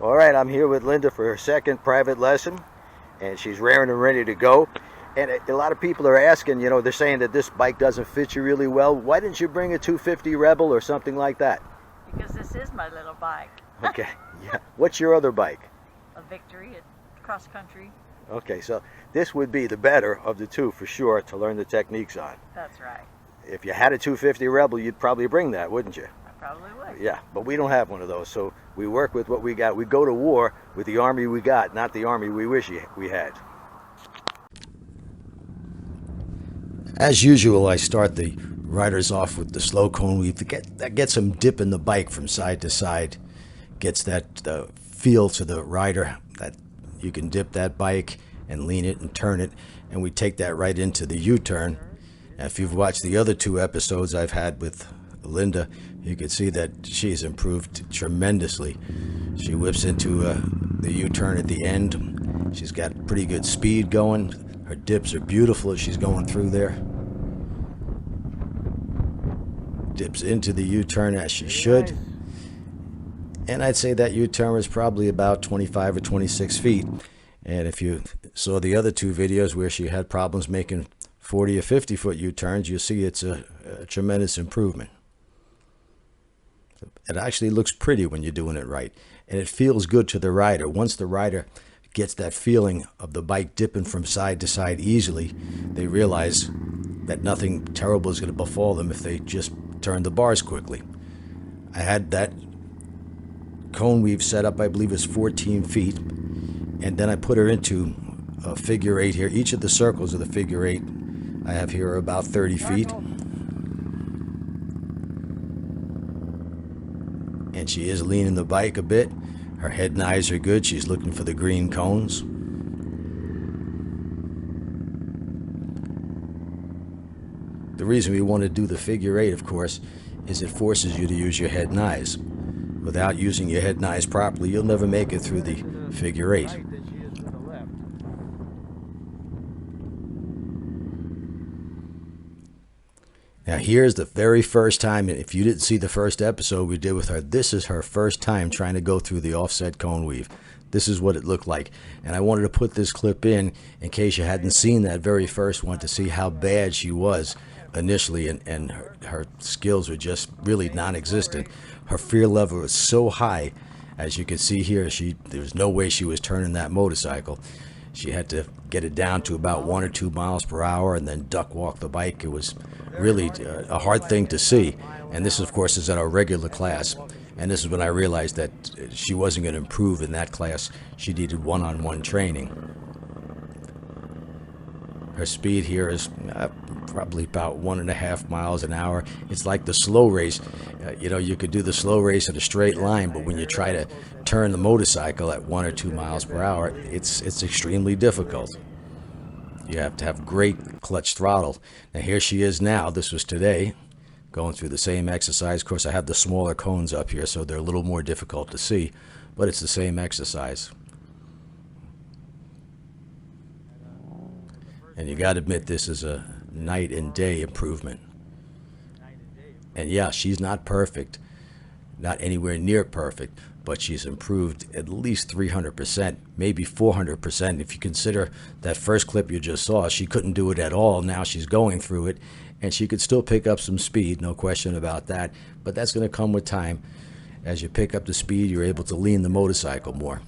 All right, I'm here with Linda for her second private lesson, and she's raring and ready to go. And a lot of people are asking, they're saying that this bike doesn't fit you really well. Why didn't you bring a 250 Rebel or something like that? Because this is my little bike. Okay, yeah. What's your other bike? A Victory, a cross country. Okay, so this would be the better of the two for sure to learn the techniques on. That's right. If you had a 250 Rebel, you'd probably bring that, wouldn't you? I probably would. Yeah, but we don't have one of those, so we work with what we got. We go to war with the army we got, not the army we wish we had. As usual, I start the riders off with the slow cone weave that gets some dip in the bike from side to side, gets that feel to the rider that you can dip that bike and lean it and turn it, and we take that right into the U-turn. Now, if you've watched the other two episodes I've had with Linda, you can see that she's improved tremendously. She whips into the U-turn at the end. She's got pretty good speed going. Her dips are beautiful as she's going through there. Dips into the U-turn as she should. And I'd say that U-turn was probably about 25 or 26 feet. And if you saw the other two videos where she had problems making 40 or 50 foot U-turns, you'll see it's a tremendous improvement. It actually looks pretty when you're doing it right. And it feels good to the rider. Once the rider gets that feeling of the bike dipping from side to side easily, they realize that nothing terrible is going to befall them if they just turn the bars quickly. I had that cone weave set up, I believe it's 14 feet, and then I put her into a figure eight here. Each of the circles of the figure eight I have here are about 30 feet. And she is leaning the bike a bit. Her head and eyes are good. She's looking for the green cones. The reason we want to do the figure eight, of course, is it forces you to use your head and eyes. Without using your head and eyes properly, you'll never make it through the figure eight. Now here's the very first time, and if you didn't see the first episode we did with her, this is her first time trying to go through the offset cone weave. This is what it looked like. And I wanted to put this clip in case you hadn't seen that very first one, to see how bad she was initially, and her skills were just really non-existent. Her fear level was so high, as you can see here, there was no way she was turning that motorcycle. She had to get it down to about 1 or 2 miles per hour and then duck walk the bike. It was really a hard thing to see. And this, of course, is at our regular class. And this is when I realized that she wasn't going to improve in that class. She needed one-on-one training. Her speed here is probably about 1.5 miles an hour. It's like the slow race. You could do the slow race in a straight line, but when you try to turn the motorcycle at 1 or 2 miles per hour, it's extremely difficult. You have to have great clutch throttle. Now here she is now. This was today, going through the same exercise. Of course, I have the smaller cones up here, so they're a little more difficult to see, but it's the same exercise. And you got to admit, this is a night and day improvement. And yeah, she's not perfect, not anywhere near perfect, but she's improved at least 300%, maybe 400%. If you consider that first clip you just saw, she couldn't do it at all. Now she's going through it, and she could still pick up some speed, no question about that. But that's going to come with time. As you pick up the speed, you're able to lean the motorcycle more.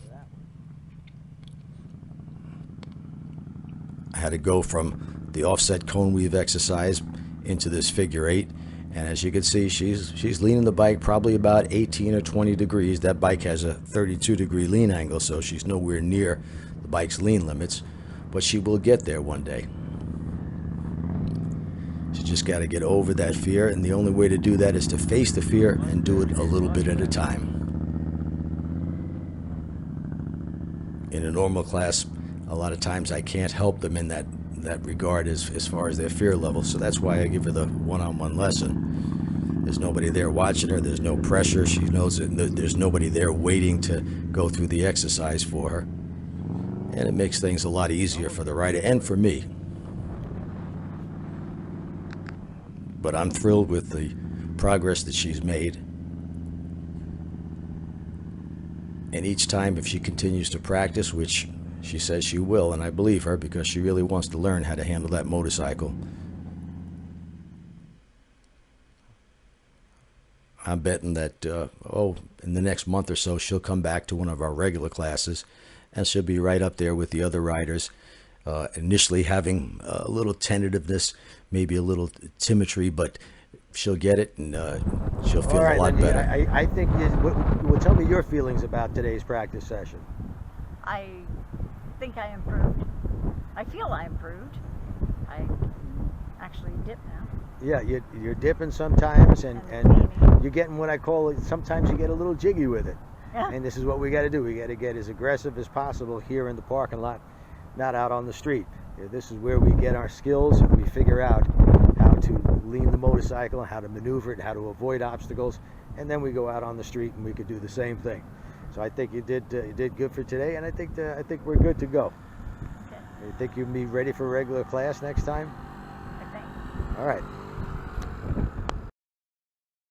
I had to go from the offset cone weave exercise into this figure eight. And as you can see, she's leaning the bike probably about 18 or 20 degrees. That bike has a 32-degree lean angle, so she's nowhere near the bike's lean limits. But she will get there one day. She just got to get over that fear, and the only way to do that is to face the fear and do it a little bit at a time. In a normal class, a lot of times I can't help them in that regard as far as their fear level, so that's why I give her the one-on-one lesson. There's nobody there watching her. There's no pressure. She knows that there's nobody there waiting to go through the exercise for her, and it makes things a lot easier for the rider and for me. But I'm thrilled with the progress that she's made. And each time, if she continues to practice, which she says she will, and I believe her because she really wants to learn how to handle that motorcycle, I'm betting that, in the next month or so, she'll come back to one of our regular classes, and she'll be right up there with the other riders, initially having a little tentativeness, maybe a little timidity, but she'll get it, and she'll feel All right, a lot Lindy, better. I think well, tell me your feelings about today's practice session. I think I improved. I feel I improved. I can actually dip now. Yeah, you're dipping sometimes, and And you're getting what I call it. Sometimes you get a little jiggy with it, Yeah. and this is what we got to do. We got to get as aggressive as possible here in the parking lot, not out on the street. This is where we get our skills, and we figure out how to lean the motorcycle, how to maneuver it, how to avoid obstacles, and then we go out on the street and we could do the same thing. So I think you did good for today, and I think we're good to go. Okay. You think you'll be ready for regular class next time? I think. All right.